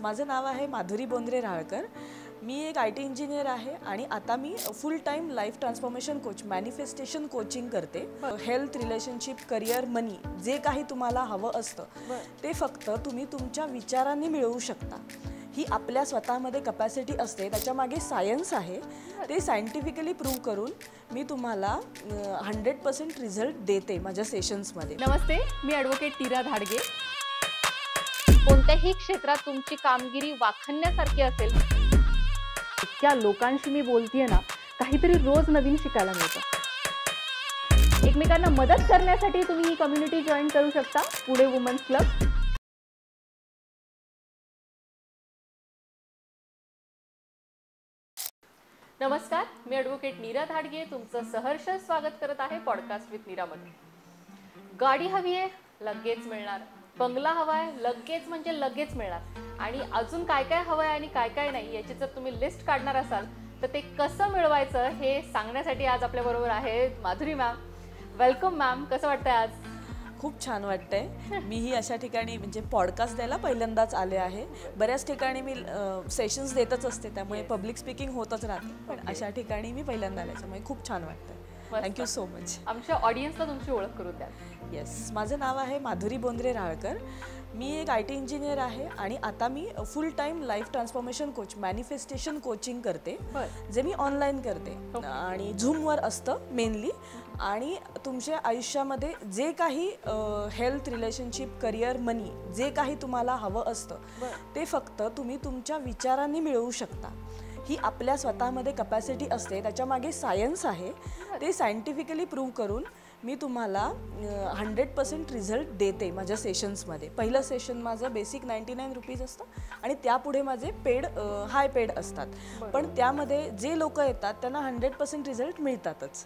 माझं नाव आहे माधुरी बोंद्रे राळकर. मी एक IT इंजिनियर आहे आणि आता मी full time life transformation coach, manifestation coaching करते. हेल्थ, रिलेशनशिप, करिअर, मनी जे काही तुम्हाला हवं असतं ते फक्त तुम्ही तुमच्या विचारांनी मिळवू शकता. ही आपल्या स्वतःमध्ये कपॅसिटी असते, त्याच्यामागे सायन्स आहे. ते सायंटिफिकली प्रूव्ह करून मी तुम्हाला 100% रिझल्ट देते माझ्या सेशन्समध्ये. नमस्ते, मी ॲडव्होकेट नीरा धाडगे. कोणत्याही क्षेत्रात तुमची कामगिरी वाखाणण्यासारखी असेल, इतक्या लोकांशी मी बोलतेय ना, काहीतरी रोज नवीन शिकायला मिळतं. एकमेकांना मदत करण्यासाठी तुम्ही ही कम्युनिटी जॉईन करू शकता, पुणे वुमन्स क्लब. नमस्कार, मी ॲडव्होकेट नीरा धाडगे तुमचं सहर्ष स्वागत करत आहे पॉडकास्ट विथ नीरामध्ये. गाडी हवी आहे, लगेच मिळणार. बंगला हवा आहे, लगेच म्हणजे लगेच मिळणार. आणि अजून काय काय हवं आहे आणि काय काय नाही याची जर तुम्ही लिस्ट काढणार असाल तर ते कसं मिळवायचं हे सांगण्यासाठी आज आपल्याबरोबर आहे माधुरी मॅम. वेलकम मॅम, कसं वाटतंय आज? खूप छान वाटतंय. मीही अशा ठिकाणी म्हणजे पॉडकास्ट द्यायला पहिल्यांदाच आले आहे. बऱ्याच ठिकाणी मी सेशन्स देतच असते, त्यामुळे पब्लिक स्पीकिंग होतच राहते, पण अशा ठिकाणी मी पहिल्यांदा आले, त्यामुळे खूप छान वाटतंय. Thank you so much. आमच्या ऑडियन्सला तुमची ओळख करून द्या. येस, माझं नाव आहे माधुरी बोंद्रे राळकर. मी एक IT इंजिनियर आहे आणि आता मी full time life transformation coach, manifestation coaching करते, जे मी ऑनलाईन करते आणि झूमवर असतं मेनली. आणि तुमच्या आयुष्यामध्ये जे काही हेल्थ, रिलेशनशिप, करिअर, मनी जे काही तुम्हाला हवं असतं ते फक्त तुम्ही तुमच्या विचारांनी मिळवू शकता. ही आपल्या स्वतःमध्ये कपॅसिटी असते, त्याच्यामागे सायन्स आहे. ते सायंटिफिकली प्रूव्ह करून मी तुम्हाला 100% रिझल्ट देते माझ्या सेशन्समध्ये. पहिलं सेशन माझं बेसिक 99 रुपीज असतं आणि त्यापुढे माझे पेड, हाय पेड असतात. पण त्यामध्ये जे लोक येतात त्यांना 100% रिझल्ट मिळतातच.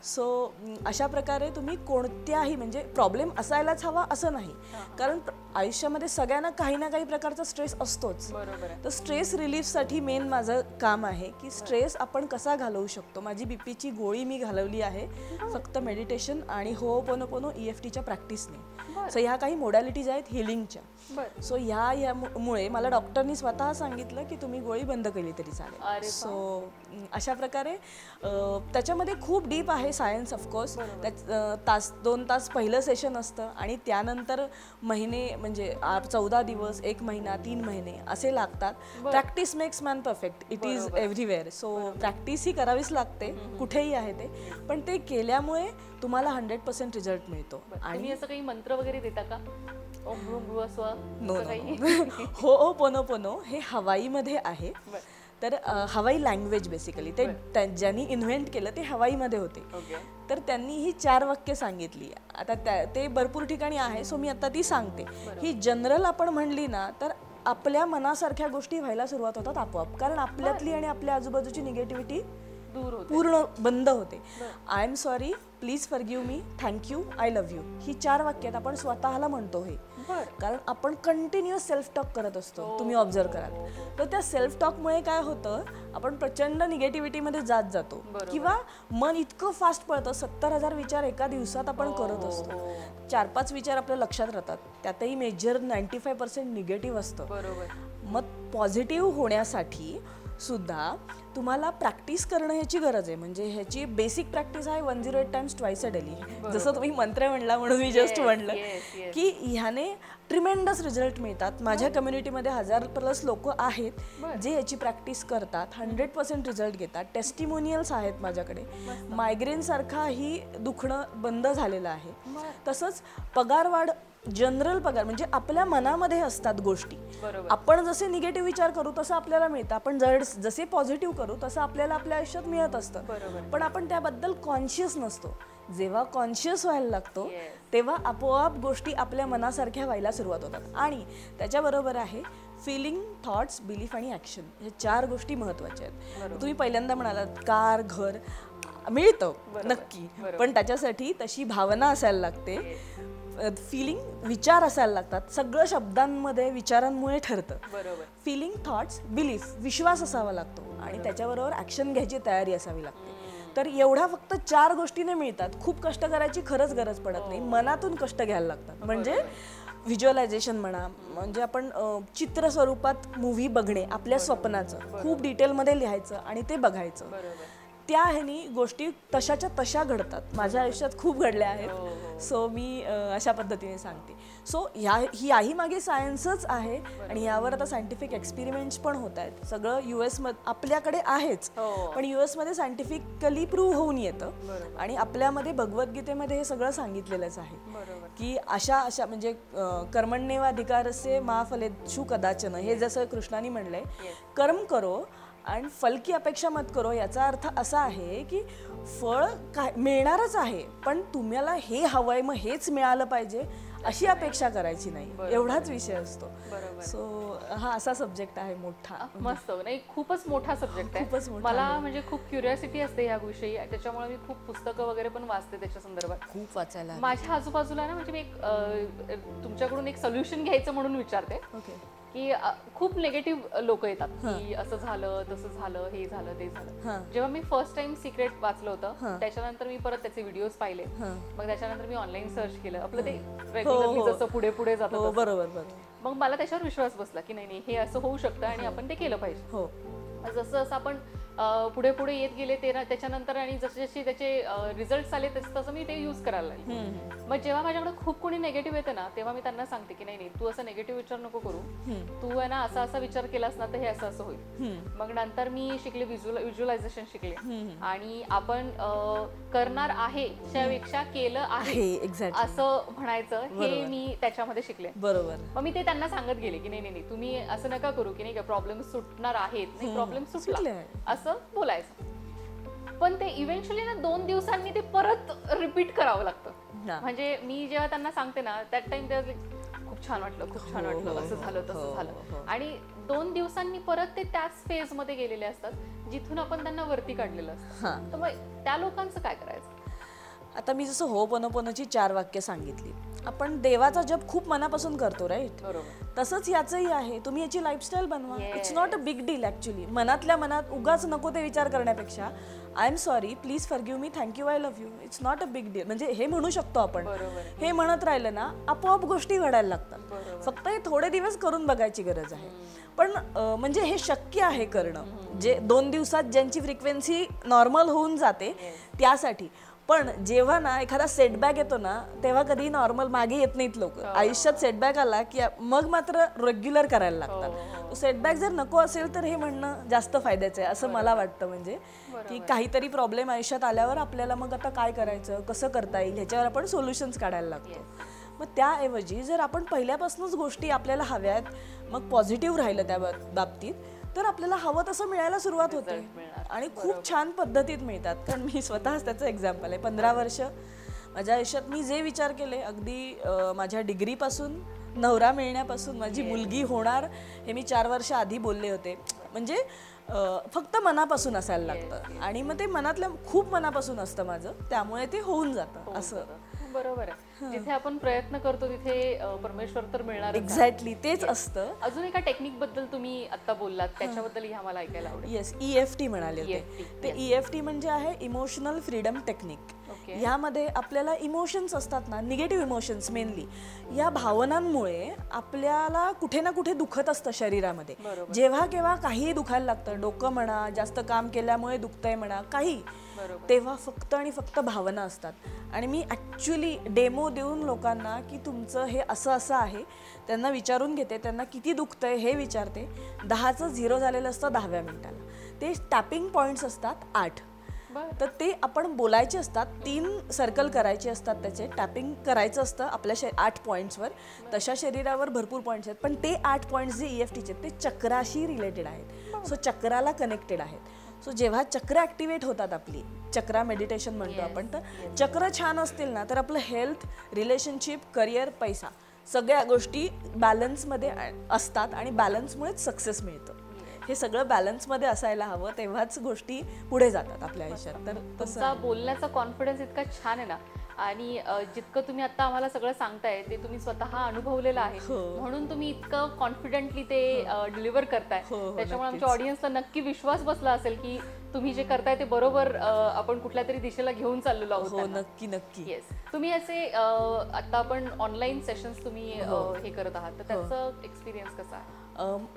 सो अशा प्रकारे तुम्ही कोणत्याही म्हणजे प्रॉब्लेम असायलाच हवा असं नाही, कारण आयुष्यामध्ये सगळ्यांना काही ना काही प्रकारचा स्ट्रेस असतोच. तर स्ट्रेस रिलीफसाठी मेन माझं काम आहे की स्ट्रेस आपण कसा घालवू शकतो. माझी BPची गोळी मी घालवली आहे फक्त मेडिटेशन आणि होओपोनोपोनो EFTच्या प्रॅक्टिसने. सो ह्या काही मोडॅलिटीज आहेत हिलिंगच्या. सो ह्यामुळे मला डॉक्टरनी स्वतः सांगितलं की तुम्ही गोळी बंद केली तरी चालेल. सो अशा प्रकारे त्याच्यामध्ये खूप डीप आहे सायन्स. ऑफकोर्स 2 तास पहिलं सेशन असतं आणि त्यानंतर महिने म्हणजे 14 दिवस, 1 महिना, 3 महिने असे लागतात. Practice makes man perfect, it is everywhere. So practice ही करावीच लागते, कुठेही आहे ते, पण ते केल्यामुळे तुम्हाला 100% रिझल्ट मिळतो. आणि असं काही मंत्र वगैरे देता का? ओम भ्रूम भुव स्व? होओपोनोपोनो हे हवाईमध्ये आहे. तर हवाई लँग्वेज बेसिकली ते ज्यांनी इन्व्हेंट केलं ते हवाईमध्ये होते. तर त्यांनी ही 4 वाक्य सांगितली. आता ते भरपूर ठिकाणी आहे, सो मी आता ती सांगते. ही जनरल आपण म्हणली ना तर आपल्या मनासारख्या गोष्टी व्हायला सुरुवात होतात आपोआप, कारण आपल्यातली आणि आपल्या आजूबाजूची निगेटिव्हिटी पूर्ण बंद होते. I am sorry, please forgive me, thank you, I love you, ही 4 वाक्यात आपण स्वतःला म्हणतो हे. कारण आपण कंटिन्युअस सेल्फ टॉक करत असतो, तुम्ही ऑब्झर्व कराल. तर त्या सेल्फ टॉकमुळे काय होतं, आपण प्रचंड निगेटिव्हिटीमध्ये जातो किंवा मन इतकं फास्ट पळतं. 70,000 विचार एका दिवसात आपण करत असतो. 4-5 विचार आपल्या लक्षात राहतात, त्यातही मेजर 95% निगेटिव्ह असतं. मग पॉझिटिव्ह होण्यासाठी सुद्धा तुम्हाला प्रॅक्टिस करणं ह्याची गरज आहे. म्हणजे ह्याची बेसिक प्रॅक्टिस आहे 108 टाइम्स ट्वाइस अ डेली. जसं तुम्ही मंत्र म्हणला म्हणून मी जस्ट म्हणलं की ह्याने ट्रिमेंडस रिझल्ट मिळतात. माझ्या कम्युनिटीमध्ये 1000+ लोक आहेत जे याची प्रॅक्टिस करतात, 100% रिझल्ट घेतात. टेस्टिमोनियल्स आहेत माझ्याकडे. मायग्रेनसारखाही दुखणं बंद झालेलं आहे. तसंच पगारवाढ, जनरल पगार, म्हणजे आपल्या मनामध्ये असतात गोष्टी. आपण जसे निगेटिव्ह विचार करू तसं आपल्याला मिळतं, आपण जसे पॉझिटिव्ह करू तसं आपल्याला आपल्या आयुष्यात मिळत असतं. पण आपण त्याबद्दल कॉन्शियस नसतो. जेव्हा कॉन्शियस व्हायला लागतो तेव्हा आपोआप गोष्टी आपल्या मनासारख्या व्हायला सुरुवात होतात. आणि त्याच्याबरोबर आहे फिलिंग, थॉट्स, बिलीफ आणि ॲक्शन. हे 4 गोष्टी महत्त्वाच्या आहेत. तुम्ही पहिल्यांदा म्हणालात कार, घर मिळतं नक्की, पण त्याच्यासाठी तशी भावना असायला लागते. फिलिंग, विचार असायला लागतात. सगळं शब्दांमध्ये विचारांमुळे ठरतं. फिलिंग, थॉट्स, बिलीफ, विश्वास असावा लागतो आणि त्याच्याबरोबर ॲक्शन घ्यायची तयारी असावी लागते. तर एवढा फक्त 4 गोष्टीने मिळतात. खूप कष्ट करायची खरंच गरज पडत नाही, मनातून कष्ट घ्यायला लागतात. म्हणजे व्हिज्युअलायझेशन म्हणा, म्हणजे आपण चित्र स्वरूपात मूव्ही बघणे आपल्या स्वप्नाचं खूप डिटेलमध्ये लिहायचं आणि ते बघायचं. त्या ह्यानी गोष्टी तशाच्या तशा घडतात. माझ्या आयुष्यात खूप घडल्या आहेत. सो मी अशा पद्धतीने सांगते. सो याही मागे सायन्सच आहे आणि यावर आता सायंटिफिक एक्सपेरिमेंट्स पण होत आहेत. सगळं US मध्ये आपल्याकडे आहेच, पण US मध्ये सायंटिफिकली प्रूव्ह होऊन येतं आणि आपल्यामध्ये भगवद्गीतेमध्ये हे सगळं सांगितलेलंच आहे की अशा म्हणजे कर्मण्येवाधिकारस्य मा फलेषु कदाचन, हे जसं कृष्णाने म्हणलंय, कर्म करो आणि फल की अपेक्षा मत करो. याचा अर्थ असा आहे की फळ काय मिळणारच आहे, पण तुम्हाला हे हवंय मग हेच मिळालं पाहिजे अशी अपेक्षा करायची नाही. एवढाच विषय असतो. सो हा असा सब्जेक्ट आहे मोठा. मस्त नाही, खूपच मोठा सब्जेक्ट आहे. खूपच मोठा मला म्हणजे खूप क्युरिओसिटी असते ह्या विषयी, त्याच्यामुळे मी खूप पुस्तकं वगैरे पण वाचते त्याच्या संदर्भात. खूप वाचायला माझ्या आजूबाजूला ना, म्हणजे मी एक तुमच्याकडून एक सोल्युशन घ्यायचं म्हणून विचारते की खूप निगेटिव्ह लोक येतात की असं झालं तसं झालं, हे झालं ते झालं. जेव्हा मी फर्स्ट टाइम सिक्रेट वाचलं होतं, त्याच्यानंतर मी परत त्याचे व्हिडिओज पाहिले, मग त्याच्यानंतर मी ऑनलाईन सर्च केलं, आपलं ते रेग्युलरली जसं पुढे पुढे जातं. बरोबर. मग मला त्याच्यावर विश्वास बसला की नाही हे असं होऊ शकतं आणि आपण ते केलं पाहिजे. जसं जसं आपण पुढे पुढे येत गेले त्याच्यानंतर आणि जसे जसे त्याचे रिझल्ट आले तसं मी ते यूज करायला लागले. मग जेव्हा माझ्याकडे खूप कोणी निगेटिव्ह येतं ना, तेव्हा मी त्यांना सांगते की नाही तू असं निगेटिव्ह विचार नको करू, तू आहे ना असा असा विचार केलास ना तर हे असं असं होईल. मग नंतर मी शिकले व्हिज्युअलायझेशन शिकले आणि आपण करणार आहे त्यापेक्षा केलं आहे असं म्हणायचं, हे मी त्याच्यामध्ये शिकले. बरोबर. मग मी ते त्यांना सांगत गेले की नाही तुम्ही असं नका करू की नाही का प्रॉब्लेम सुटणार आहेत, नाही प्रॉब्लेम सुटला असं बोलायचं. पण ते इव्हेंच्युअली ना 2 दिवसांनी ते परत रिपीट करावं लागतं. म्हणजे मी जेव्हा त्यांना सांगते ना त्यात टाइम ते खूप छान वाटलं असं झालं तसं झालं, आणि 2 दिवसांनी परत ते त्याच फेज मध्ये गेलेले असतात जिथून आपण त्यांना वरती काढलेलं असतं. तर मग त्या लोकांचं काय करायचं? आता मी जसं होपनोपोनोची 4 वाक्य सांगितली, आपण देवाचा जप खूप मनापासून करतो, राईट? तसंच याचंही आहे. तुम्ही याची लाईफस्टाईल बनवा. It's not a big deal actually. मनातल्या मनात उगाच नको ते विचार करण्यापेक्षा I am sorry, please forgive me, thank you, I love you, it's not a big deal. म्हणजे हे म्हणू शकतो आपण. हे म्हणत राहिलं ना आपोआप गोष्टी घडायला लागतात. फक्त हे थोडे दिवस करून बघायची गरज आहे. पण म्हणजे हे शक्य आहे करणं, जे 2 दिवसात ज्यांची फ्रिक्वेन्सी नॉर्मल होऊन जाते त्यासाठी. पण जेव्हा ना एखादा सेटबॅक येतो ना, तेव्हा कधी नॉर्मल मागे येत नाहीत लोक. आयुष्यात सेटबॅक आला की मग मात्र रेग्युलर करायला लागतात. सेटबॅक जर नको असेल तर हे म्हणणं जास्त फायद्याचं आहे असं मला वाटतं. म्हणजे की काहीतरी प्रॉब्लेम आयुष्यात आल्यावर आपल्याला मग आता काय करायचं, कसं करता येईल, ह्याच्यावर आपण सोल्युशन्स काढायला लागतो. मग त्याऐवजी जर आपण पहिल्यापासूनच गोष्टी आपल्याला हव्यात, मग पॉझिटिव्ह राहिलं त्या बाबतीत, तर आपल्याला हवं तसं मिळायला सुरुवात होते आणि खूप छान पद्धतीत मिळतात. कारण मी स्वतःच त्याचं एक्झाम्पल आहे. 15 वर्ष माझ्या आयुष्यात मी जे विचार केले, अगदी माझ्या डिग्रीपासून, नवरा मिळण्यापासून, माझी मुलगी होणार हे मी 4 वर्ष आधी बोलले होते. म्हणजे फक्त मनापासून असायला लागतं आणि मग ते मनातल्या खूप मनापासून असतं माझं, त्यामुळे ते होऊन जातं असं. बरोबर आहे. जिथे आपण प्रयत्न करतो तिथे परमेश्वर तर मिळणार. एक्झॅक्टली तेच असतं. अजून एका टेक्निक बद्दल तुम्ही आता बोललात, त्याच्याबद्दल ह्या मला ऐकायला आवडेल. येस, EFT म्हणाले होते ते. EFT म्हणजे आहे इमोशनल फ्रीडम टेक्निक. यामध्ये आपल्याला इमोशन्स असतात ना, निगेटिव्ह इमोशन्स मेनली, या भावनांमुळे आपल्याला कुठे ना कुठे दुखत असतं शरीरामध्ये. जेव्हा केव्हा काहीही दुखायला लागतं, डोकं म्हणा, जास्त काम केल्यामुळे दुखतंय म्हणा, काही, तेव्हा फक्त आणि फक्त भावना असतात. आणि मी ॲक्च्युली डेमो देऊन लोकांना की तुमचं हे असं असं आहे, त्यांना विचारून घेते, त्यांना किती दुखतंय हे विचारते. 10चं 0 झालेलं असतं 10व्या मिनिटाला. ते टॅपिंग पॉईंट्स असतात 8. तर ते आपण बोलायचे असतात, 3 सर्कल करायचे असतात, त्याचे टॅपिंग करायचं असतं आपल्या 8 पॉईंट्सवर. तशा शरीरावर भरपूर पॉईंट्स आहेत, पण ते 8 पॉईंट्स जे EFTचे ते चक्राशी रिलेटेड आहेत. सो चक्राला कनेक्टेड आहेत. सो जेव्हा चक्र ॲक्टिवेट होतात, आपली चक्रा मेडिटेशन म्हणतो आपण, तर चक्र छान असतील ना तर आपलं हेल्थ, रिलेशनशिप, करिअर, पैसा सगळ्या गोष्टी बॅलन्समध्ये असतात आणि बॅलन्समुळेच सक्सेस मिळतं. हे सगळं बॅलन्समध्ये असायला हवं, तेव्हाच गोष्टी पुढे जातात आपल्या आयुष्यात. तर तुमचा बोलण्याचा कॉन्फिडन्स इतका छान आहे ना, आणि जितकं तुम्ही आता आम्हाला सगळं सांगताय ते तुम्ही स्वतः अनुभवलेलं आहे, म्हणून तुम्ही इतकं कॉन्फिडेंटली ते डिलिव्हर करताय. त्याच्यामुळे आमच्या ऑडियन्सला नक्की विश्वास बसला असेल की तुम्ही जे करताय ते बरोबर आपण कुठल्या तरी दिशेला घेऊन चाललेलो आहोत. हो, नक्की नक्की. येस. तुम्ही असे आता आपण ऑनलाईन सेशन्स तुम्ही हे करत आहात, तर त्याचा एक्सपिरियन्स कसा आहे?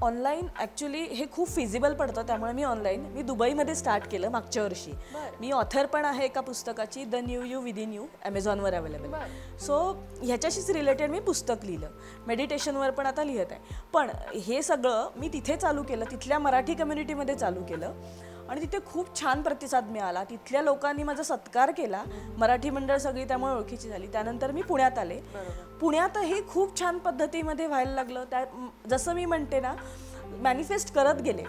ऑनलाईन ॲक्च्युली हे खूप फिजिबल पडतं, त्यामुळे मी दुबईमध्ये स्टार्ट केलं मागच्या वर्षी. मी ऑथर पण आहे एका पुस्तकाची, the new you within you, ॲमेझॉनवर अवेलेबल. सो ह्याच्याशीच रिलेटेड मी पुस्तक लिहिलं, मेडिटेशनवर पण आता लिहित आहे. पण हे सगळं मी तिथे चालू केलं, तिथल्या मराठी कम्युनिटीमध्ये चालू केलं आणि तिथे खूप छान प्रतिसाद मिळाला. तिथल्या लोकांनी माझा सत्कार केला, मराठी मंडळ सगळी त्यामुळे ओळखीची झाली. त्यानंतर मी पुण्यात आले. पुण्यातही खूप छान पद्धतीमध्ये व्हायला लागलं. त्या जसं मी म्हणते ना, मॅनिफेस्ट करत गेले,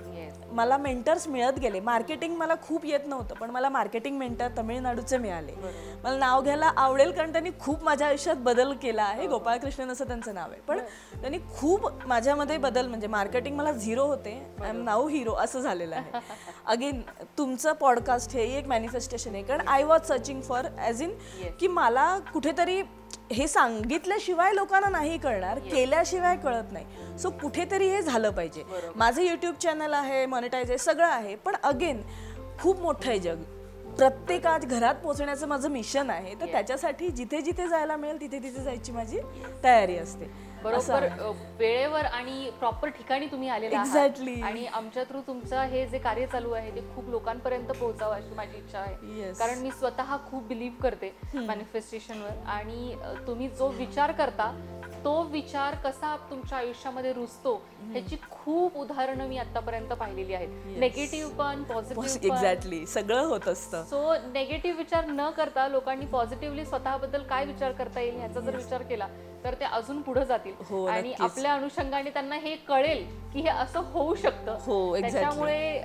मला मेंटर्स मिळत गेले. मार्केटिंग मला खूप येत नव्हतं, पण मला मार्केटिंग मेंटर तमिळनाडूचे मिळाले. मला नाव घ्यायला आवडेल कारण त्यांनी खूप माझ्या आयुष्यात बदल केला आहे. गोपाळकृष्णन असं त्यांचं नाव आहे, पण त्यांनी खूप माझ्यामध्ये बदल, म्हणजे मार्केटिंग मला 0 होते, आय एम नाऊ हिरो असं झालेलं आहे. अगेन तुमचं पॉडकास्ट हे एक मॅनिफेस्टेशन आहे, कारण I was searching for as in की मला कुठेतरी हे सांगितल्याशिवाय लोकांना नाही कळणार, केल्याशिवाय कळत नाही. सो कुठेतरी हे झालं पाहिजे. माझं यूट्यूब चॅनल आहे, मॉनिटाईज आहे, सगळं आहे, पण अगेन खूप मोठं आहे जग. प्रत्येकात घरात पोहोचण्याचं माझं मिशन आहे, तर त्याच्यासाठी जिथे जिथे जायला मिळेल तिथे तिथे जायची माझी तयारी असते. बरोबर वेळेवर आणि प्रॉपर ठिकाणी तुम्ही आलेला आहात. एक्झॅक्टली. आणि आमच्या थ्रू तुमचं हे जे कार्य चालू आहे ते खूप लोकांपर्यंत पोहोचावं अशी माझी इच्छा आहे. कारण मी स्वतः खूप बिलीव्ह करते मॅनिफेस्टेशनवर, आणि तुम्ही जो विचार करता तो विचार कसा तुमच्या आयुष्यामध्ये रुजतो ह्याची खूप उदाहरणं मी आतापर्यंत पाहिलेली आहेत. नेगेटिव्ह पण पॉझिटिव्ह पण. एक्झॅक्टली, सगळं होत असतं. सो नेगेटिव्ह विचार न करता लोकांनी पॉझिटिव्हली स्वतःबद्दल काय विचार करता येईल ह्याचा जर विचार केला तर ते अजून पुढे जातील आणि आपल्या अनुषंगाने त्यांना हे कळेल की हे असं होऊ शकतं. त्याच्यामुळे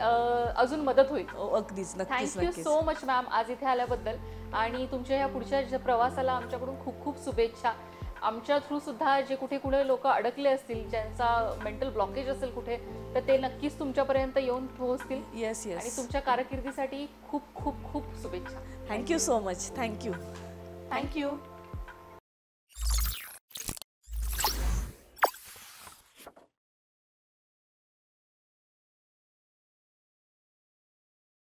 अजून मदत होईल. अगदीच. थँक्यू सो मच मॅम आज इथे आल्याबद्दल, आणि तुमच्या ह्या पुढच्या प्रवासाला आमच्याकडून खूप खूप शुभेच्छा. आमच्या थ्रू सुद्धा जे कुठे लोक अडकले असतील, ज्यांचा मेंटल ब्लॉकेज असेल कुठे, तर ते नक्कीच तुमच्यापर्यंत येऊन पोहोचतील. Yes yes. आणि तुमच्या कारकिर्दीसाठी खूप खूप खूप शुभेच्छा. Thank you so much. Thank you. Thank you.